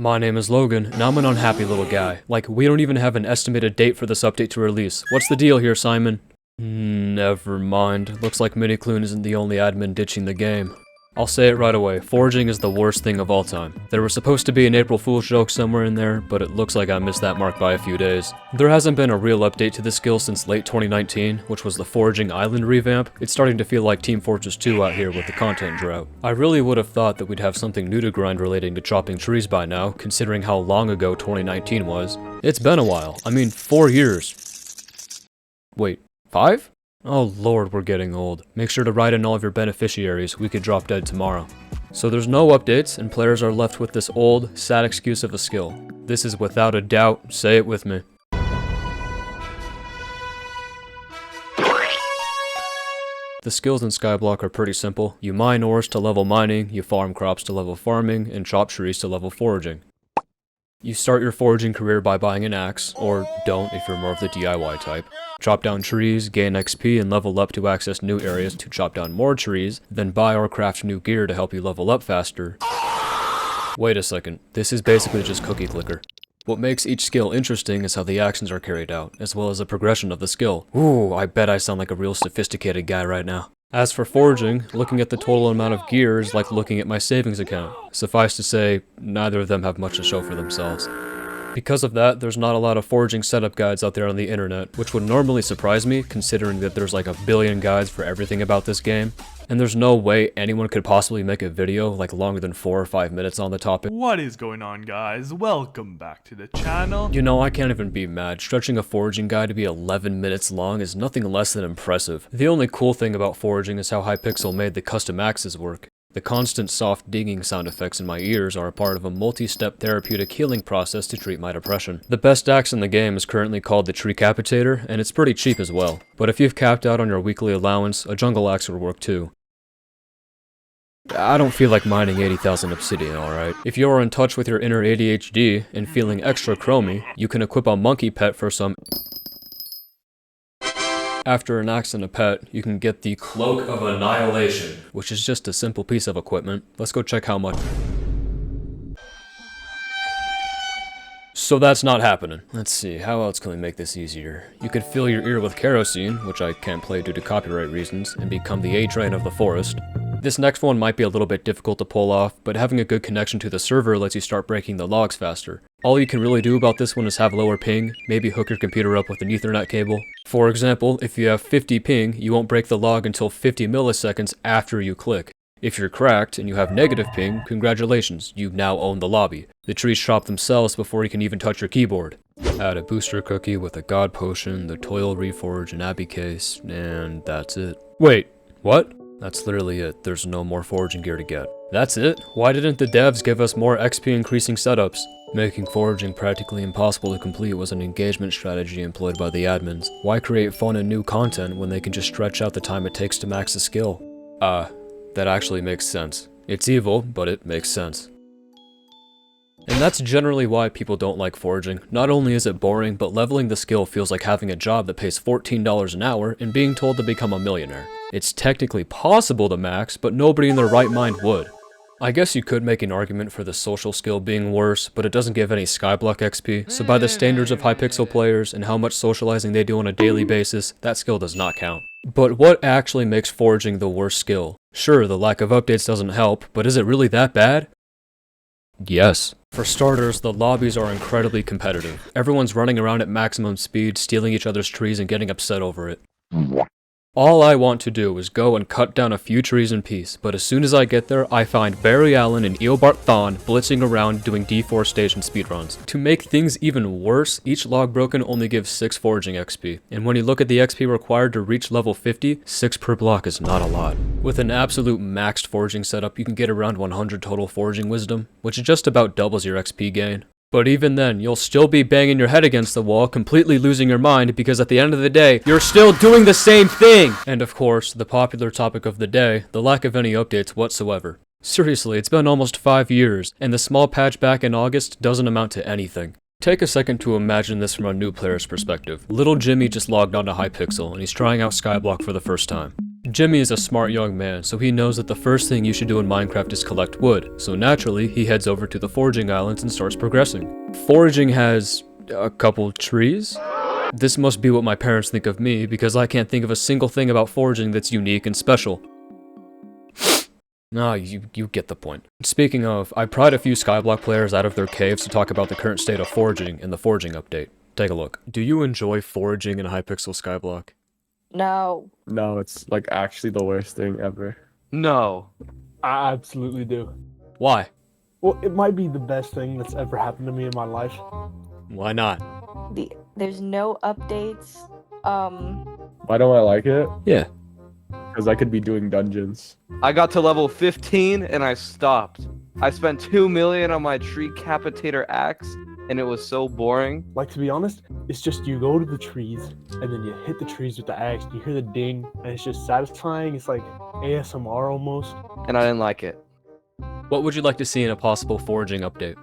My name is Logan, and I'm an unhappy little guy. Like, we don't even have an estimated date for this update to release. What's the deal here, Simon? Never mind. Looks like Minikloon isn't the only admin ditching the game. I'll say it right away, foraging is the worst thing of all time. There was supposed to be an April Fool's joke somewhere in there, but it looks like I missed that mark by a few days. There hasn't been a real update to this skill since late 2019, which was the Foraging Island revamp. It's starting to feel like Team Fortress 2 out here with the content drought. I really would have thought that we'd have something new to grind relating to chopping trees by now, considering how long ago 2019 was. It's been a while. I mean, 4 years. Wait, 5? Oh lord, we're getting old. Make sure to write in all of your beneficiaries, we could drop dead tomorrow. So there's no updates, and players are left with this old, sad excuse of a skill. This is without a doubt, say it with me. The skills in Skyblock are pretty simple. You mine ores to level mining, you farm crops to level farming, and chop trees to level foraging. You start your foraging career by buying an axe, or don't if you're more of the DIY type. Chop down trees, gain XP, and level up to access new areas to chop down more trees, then buy or craft new gear to help you level up faster. Wait a second, this is basically just cookie clicker. What makes each skill interesting is how the actions are carried out, as well as the progression of the skill. Ooh, I bet I sound like a real sophisticated guy right now. As for foraging, looking at the total amount of gear is like looking at my savings account. Suffice to say, neither of them have much to show for themselves. Because of that, there's not a lot of foraging setup guides out there on the internet, which would normally surprise me, considering that there's like a billion guides for everything about this game. And there's no way anyone could possibly make a video like longer than 4 or 5 minutes on the topic. What is going on, guys? Welcome back to the channel. You know, I can't even be mad. Stretching a foraging guide to be 11 minutes long is nothing less than impressive. The only cool thing about foraging is how Hypixel made the custom axes work. The constant soft dinging sound effects in my ears are a part of a multi-step therapeutic healing process to treat my depression. The best axe in the game is currently called the Treecapitator, and it's pretty cheap as well. But if you've capped out on your weekly allowance, a jungle axe would work too. I don't feel like mining 80,000 obsidian, alright? If you're in touch with your inner ADHD and feeling extra chromy, you can equip a monkey pet for some. After an axe and a pet, you can get the Cloak of Annihilation, which is just a simple piece of equipment. Let's go check how much. So that's not happening. Let's see, how else can we make this easier? You could fill your ear with kerosene, which I can't play due to copyright reasons, and become the A-train of the forest. This next one might be a little bit difficult to pull off, but having a good connection to the server lets you start breaking the logs faster. All you can really do about this one is have lower ping, maybe hook your computer up with an Ethernet cable. For example, if you have 50 ping, you won't break the log until 50 milliseconds after you click. If you're cracked and you have negative ping, congratulations, you now own the lobby. The trees chop themselves before you can even touch your keyboard. Add a booster cookie with a god potion, the toil reforge, an abbey case, and that's it. Wait, what? That's literally it. There's no more foraging gear to get. That's it? Why didn't the devs give us more XP increasing setups? Making foraging practically impossible to complete was an engagement strategy employed by the admins. Why create fun and new content when they can just stretch out the time it takes to max the skill? That actually makes sense. It's evil, but it makes sense. And that's generally why people don't like foraging. Not only is it boring, but leveling the skill feels like having a job that pays $14 an hour and being told to become a millionaire. It's technically possible to max, but nobody in their right mind would. I guess you could make an argument for the social skill being worse, but it doesn't give any Skyblock XP, so by the standards of Hypixel players and how much socializing they do on a daily basis, that skill does not count. But what actually makes foraging the worst skill? Sure, the lack of updates doesn't help, but is it really that bad? Yes. For starters, the lobbies are incredibly competitive. Everyone's running around at maximum speed, stealing each other's trees and getting upset over it. All I want to do is go and cut down a few trees in peace, but as soon as I get there, I find Barry Allen and Eobard Thawne blitzing around doing deforestation speedruns. To make things even worse, each log broken only gives 6 foraging XP, and when you look at the XP required to reach level 50, 6 per block is not a lot. With an absolute maxed foraging setup, you can get around 100 total foraging wisdom, which just about doubles your XP gain. But even then, you'll still be banging your head against the wall, completely losing your mind, because at the end of the day, you're still doing the same thing! And of course, the popular topic of the day, the lack of any updates whatsoever. Seriously, it's been almost 5 years, and the small patch back in August doesn't amount to anything. Take a second to imagine this from a new player's perspective. Little Jimmy just logged onto Hypixel, and he's trying out Skyblock for the first time. Jimmy is a smart young man, so he knows that the first thing you should do in Minecraft is collect wood, so naturally, he heads over to the Foraging Islands and starts progressing. Foraging has a couple trees? This must be what my parents think of me, because I can't think of a single thing about foraging that's unique and special. Ah, you get the point. Speaking of, I pried a few Skyblock players out of their caves to talk about the current state of foraging in the Foraging update. Take a look. Do you enjoy foraging in Hypixel Skyblock? No. No, it's like actually the worst thing ever. No. I absolutely do. Why? Well, it might be the best thing that's ever happened to me in my life. Why not? There's no updates. Why don't I like it? Yeah. Because I could be doing dungeons. I got to level 15 and I stopped. I spent 2 million on my tree capitator axe and it was so boring. Like, to be honest, it's just you go to the trees and then you hit the trees with the axe, you hear the ding, and it's just satisfying. It's like ASMR almost. And I didn't like it. What would you like to see in a possible foraging update?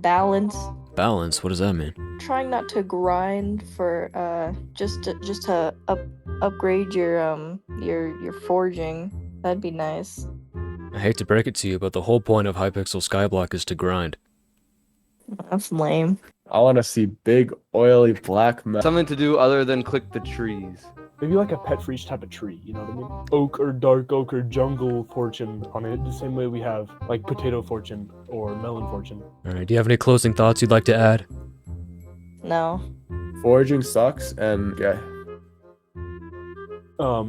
Balance. Balance? What does that mean? Trying not to grind for just to upgrade your foraging. That'd be nice. I hate to break it to you, but the whole point of Hypixel Skyblock is to grind. That's lame. I want to see big, oily, black metal. Something to do other than click the trees. Maybe like a pet for each type of tree, you know what I mean? Oak or dark oak or jungle fortune on it, the same way we have like potato fortune or melon fortune. Alright, do you have any closing thoughts you'd like to add? No. Foraging sucks, and yeah.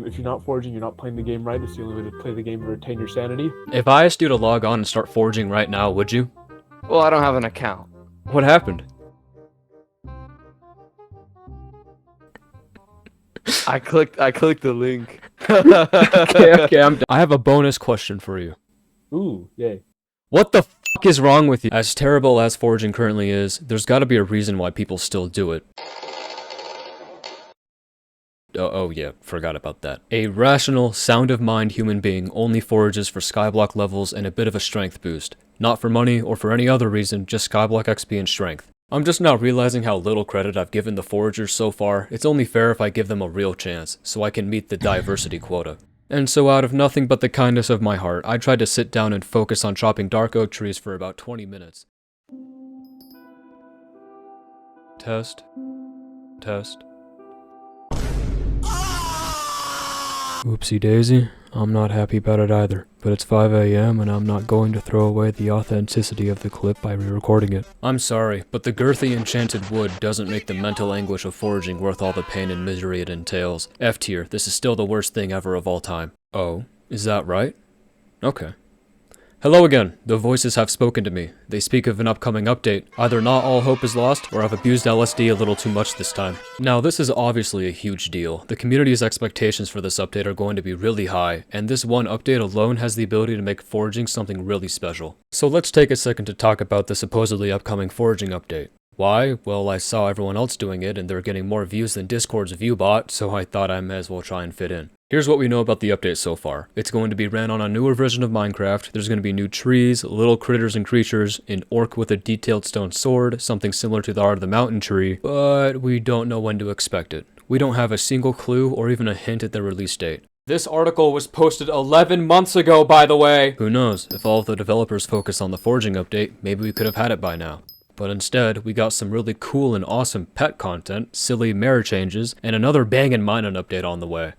If you're not foraging, you're not playing the game right. It's the only way to play the game to retain your sanity. If I asked you to log on and start foraging right now, would you? Well, I don't have an account. What happened? I clicked the link. Okay, I have a bonus question for you. Ooh, yay. What the fuck is wrong with you? As terrible as foraging currently is, there's gotta be a reason why people still do it. Oh yeah, forgot about that. A rational, sound-of-mind human being only forages for Skyblock levels and a bit of a strength boost. Not for money or for any other reason, just Skyblock XP and strength. I'm just now realizing how little credit I've given the foragers so far. It's only fair if I give them a real chance, so I can meet the diversity quota. And so out of nothing but the kindness of my heart, I tried to sit down and focus on chopping dark oak trees for about 20 minutes. Test. Test. Oopsie daisy, I'm not happy about it either, but it's 5 AM and I'm not going to throw away the authenticity of the clip by re-recording it. I'm sorry, but the girthy enchanted wood doesn't make the mental anguish of foraging worth all the pain and misery it entails. F tier, this is still the worst thing ever of all time. Oh, is that right? Okay. Hello again. The voices have spoken to me. They speak of an upcoming update. Either not all hope is lost, or I've abused LSD a little too much this time. Now, this is obviously a huge deal. The community's expectations for this update are going to be really high, and this one update alone has the ability to make foraging something really special. So let's take a second to talk about the supposedly upcoming foraging update. Why? Well, I saw everyone else doing it, and they're getting more views than Discord's viewbot, so I thought I may as well try and fit in. Here's what we know about the update so far. It's going to be ran on a newer version of Minecraft. There's going to be new trees, little critters and creatures, an orc with a detailed stone sword, something similar to the Art of the Mountain tree, but we don't know when to expect it. We don't have a single clue or even a hint at the release date. This article was posted 11 months ago, by the way! Who knows, if all of the developers focus on the foraging update, maybe we could have had it by now. But instead, we got some really cool and awesome pet content, silly mare changes, and another bangin' mining update on the way.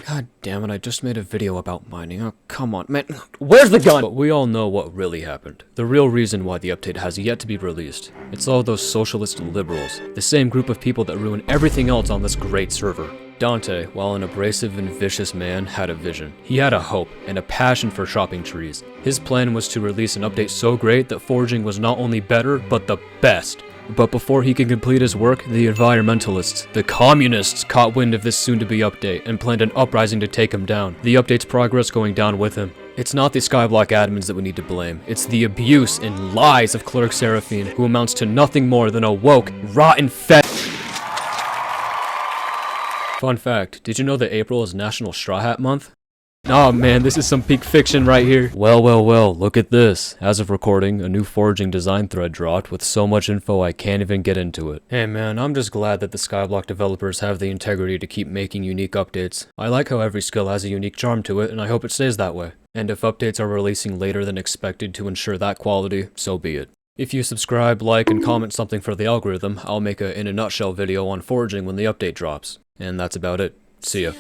God damn it, I just made a video about mining. Oh, come on, man. Where's the gun? But we all know what really happened. The real reason why the update has yet to be released. It's all those socialist liberals. The same group of people that ruin everything else on this great server. Dante, while an abrasive and vicious man, had a vision. He had a hope and a passion for chopping trees. His plan was to release an update so great that foraging was not only better, but the best. But before he could complete his work, the environmentalists, the communists, caught wind of this soon-to-be update and planned an uprising to take him down, the update's progress going down with him. It's not the Skyblock admins that we need to blame, it's the abuse and lies of Clerk Seraphine, who amounts to nothing more than a woke, rotten Fun fact, did you know that April is National Straw Hat Month? Oh man, this is some peak fiction right here. Well, look at this. As of recording, a new foraging design thread dropped with so much info I can't even get into it. Hey man, I'm just glad that the Skyblock developers have the integrity to keep making unique updates. I like how every skill has a unique charm to it, and I hope it stays that way. And if updates are releasing later than expected to ensure that quality, so be it. If you subscribe, like, and comment something for the algorithm, I'll make a in a nutshell video on foraging when the update drops. And that's about it. See ya.